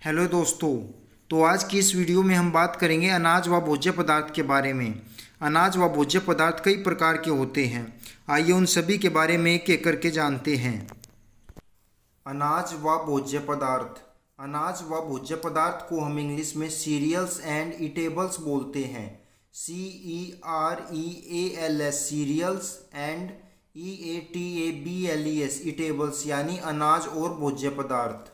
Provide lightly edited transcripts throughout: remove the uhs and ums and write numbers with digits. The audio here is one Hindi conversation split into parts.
हेलो दोस्तों। तो आज की इस वीडियो में हम बात करेंगे अनाज व भोज्य पदार्थ के बारे में। अनाज व भोज्य पदार्थ कई प्रकार के होते हैं। आइए उन सभी के बारे में एक एक करके जानते हैं। अनाज व भोज्य पदार्थ। अनाज व भोज्य पदार्थ को हम इंग्लिश में सीरियल्स एंड ईटेबल्स बोलते हैं। CEREALS cereals and EATABLES eatables यानी अनाज और भोज्य पदार्थ।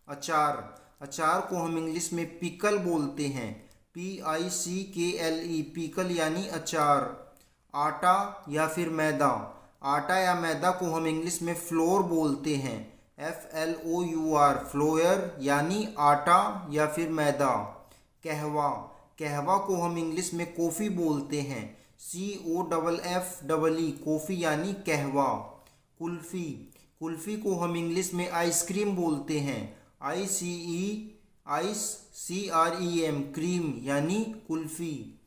अचार। अचार को हम इंग्लिश में पिकल बोलते हैं। PICKLE पिकल यानी अचार। आटा या फिर मैदा। आटा या मैदा को हम इंग्लिश में फ्लोर बोलते हैं। FLOUR फ्लोयर यानी आटा या फिर मैदा। कहवा। कहवा को हम इंग्लिश में कॉफ़ी बोलते हैं। COFFE कॉफ़ी यानी कहवा। कुल्फ़ी। कुल्फ़ी को हम इंग्लिश में आइसक्रीम बोलते हैं। CREM क्रीम यानी कुल्फ़ी।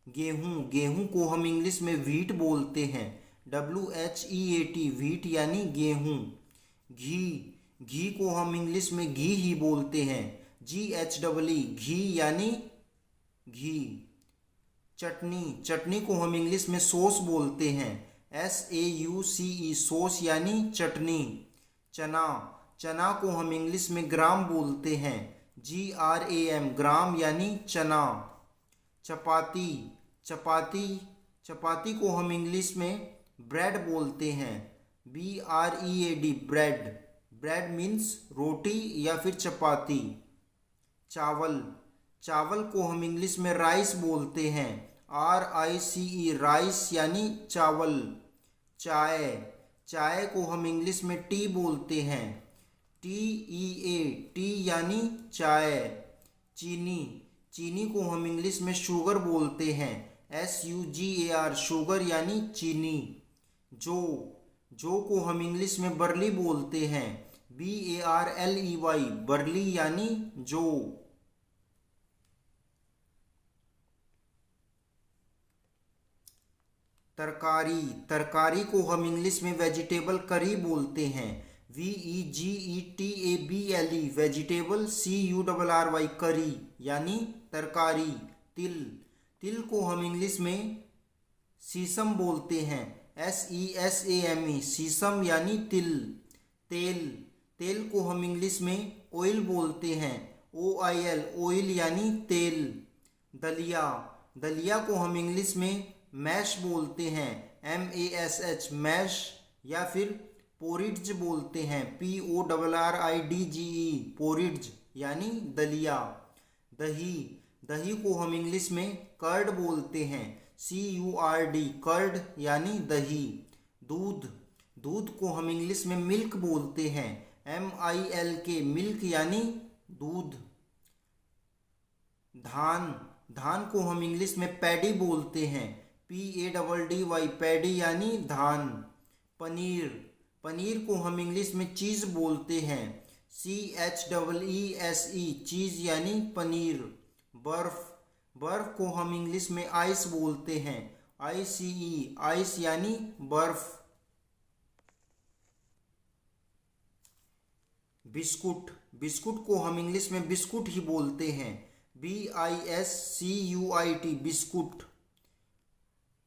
गेहूँ। गेहूँ को हम इंग्लिश में व्हीट बोलते हैं। WHEAT व्हीट यानी गेहूँ। घी। घी को हम इंग्लिश में घी ही बोलते हैं। GHEE घी यानी घी। चटनी। चटनी को हम इंग्लिश में सॉस बोलते हैं। SAUCE सॉस यानी चटनी। चना। चना को हम इंग्लिश में ग्राम बोलते हैं। GRAM ग्राम यानी चना। चपाती। चपाती। चपाती को हम इंग्लिश में ब्रेड बोलते हैं। BREAD bread. ब्रेड मीन्स रोटी या फिर चपाती। चावल। चावल को हम इंग्लिश में राइस बोलते हैं। RICE राइस यानी चावल। चाय। चाय को हम इंग्लिश में टी बोलते हैं। TEA टी यानी चाय। चीनी। चीनी को हम इंग्लिश में शुगर बोलते हैं। SUGAR शुगर यानी चीनी। जौ। जौ को हम इंग्लिश में बरली बोलते हैं। BARLEY बरली यानी जौ। तरकारी। तरकारी को हम इंग्लिश में वेजिटेबल करी बोलते हैं। VEGETABLE vegetable. CURRY करी यानी तरकारी। तिल। तिल को हम इंग्लिश में सीसम बोलते हैं। SESAME सीसम यानी तिल। तेल। तेल को हम इंग्लिश में ऑयल बोलते हैं। OIL ऑयल यानी तेल। दलिया। दलिया को हम इंग्लिश में मैश बोलते हैं। MASH मैश या फिर पोरिड्ज बोलते हैं। PORRIDGE पोरिड्ज यानी दलिया। दही। दही को हम इंग्लिश में कर्ड बोलते हैं। CURD कर्ड यानी दही। दूध। दूध को हम इंग्लिश में मिल्क बोलते हैं। MILK मिल्क यानी दूध। धान। धान को हम इंग्लिश में पैडी बोलते हैं। PADDY पैडी यानी धान। पनीर। पनीर को हम इंग्लिश में चीज़ बोलते हैं। CHEESE चीज़ यानी पनीर। बर्फ़। बर्फ़ को हम इंग्लिश में आइस बोलते हैं। ICE आइस यानी बर्फ़। बिस्कुट। बिस्कुट को हम इंग्लिश में बिस्कुट ही बोलते हैं। BISCUIT biscuit.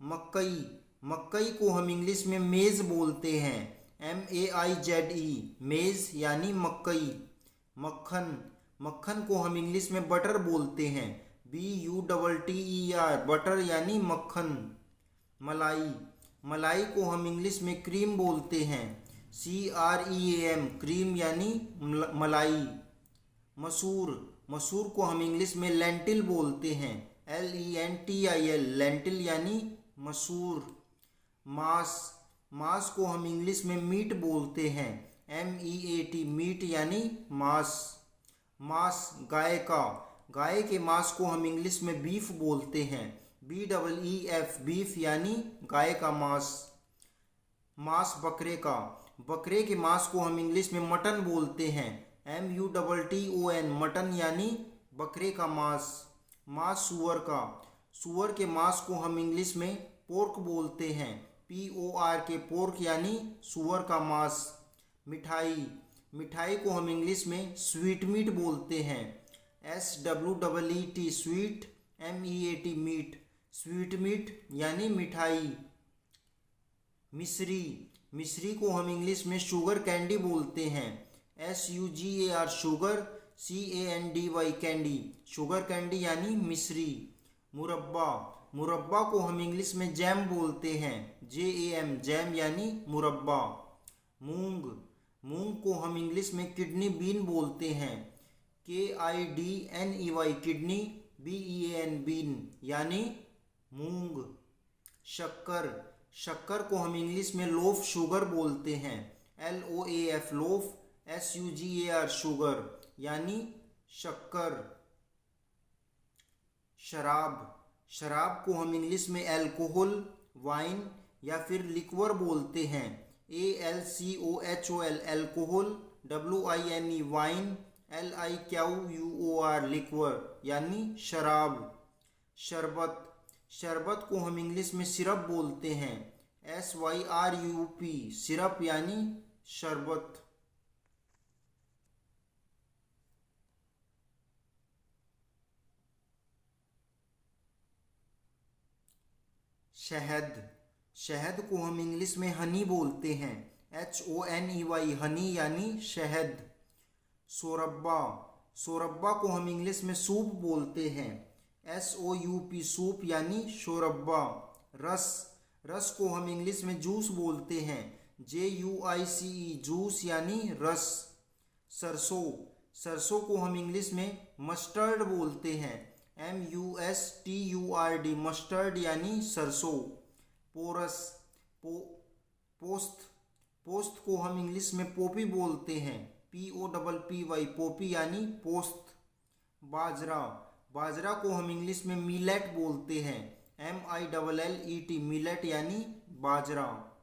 मकई। मकई को हम इंग्लिश में मेज़ बोलते हैं। MAIZE मेज़ यानी मकई। मक्खन। मक्खन को हम इंग्लिश में बटर बोलते हैं। BUTTER बटर यानी मक्खन। मलाई। मलाई को हम इंग्लिश में क्रीम बोलते हैं। CREAM क्रीम यानी मलाई। मसूर। मसूर को हम इंग्लिश में लेंटिल बोलते हैं। LENTIL लेंटिल यानी मसूर। मांस। मांस को हम इंग्लिश में मीट बोलते हैं। MEAT मीट यानी मांस। मांस गाय का। गाय के मांस को हम इंग्लिश में बीफ बोलते हैं। BEEF बीफ यानी गाय का मांस। मांस बकरे का। बकरे के मांस को हम इंग्लिश में मटन बोलते हैं। MUTTON मटन यानी बकरे का मांस। मांस सूअर का। सूअर के मांस को हम इंग्लिश में पोर्क बोलते हैं। PORK पोर्क यानी सूअर का मांस। मिठाई। मिठाई को हम इंग्लिश में स्वीट मीट बोलते हैं। SWEET sweet, MEAT meat, sweetmeat यानी मिठाई। मिश्री, मिश्री को हम इंग्लिश में शुगर कैंडी बोलते हैं। SUGAR sugar, CANDY candy, sugar candy यानी मिश्री। मुरब्बा, मुरब्बा को हम इंग्लिश में जैम बोलते हैं। JAM जैम यानी मुरब्बा। मूंग, मूंग को हम इंग्लिश में किडनी बीन बोलते हैं। KIDNEY किडनी, BEAN बीन यानी मूंग। शक्कर, शक्कर को हम इंग्लिश में लोफ शुगर बोलते हैं। LOAF लोफ, SUGAR शुगर यानी शक्कर। शराब, शराब को हम इंग्लिश में अल्कोहल, वाइन या फिर लिक्वर बोलते हैं। ALCOHOL alcohol, WINE wine, LIQUOR liquor यानी शराब। शरबत, शरबत को हम इंग्लिश में सिरप बोलते हैं। SYRUP सिरप यानी शरबत। शहद, शहद को हम इंग्लिश में हनी बोलते हैं। HONEY हनी यानी शहद। सोरब्बा, सोरब्बा को हम इंग्लिश में सूप बोलते हैं। SOUP सूप यानी शोरब्बा। रस, रस को हम इंग्लिश में जूस बोलते हैं। JUICE जूस यानी रस। सरसों, सरसों को हम इंग्लिश में मस्टर्ड बोलते हैं। MUSTURD मस्टर्ड यानी सरसों। पोरस, पोस्त, पोस्त को हम इंग्लिश में पोपी बोलते हैं। POPPY पोपी यानी पोस्त। बाजरा, बाजरा को हम इंग्लिश में मिलेट बोलते हैं। MILLET मिलेट यानी बाजरा।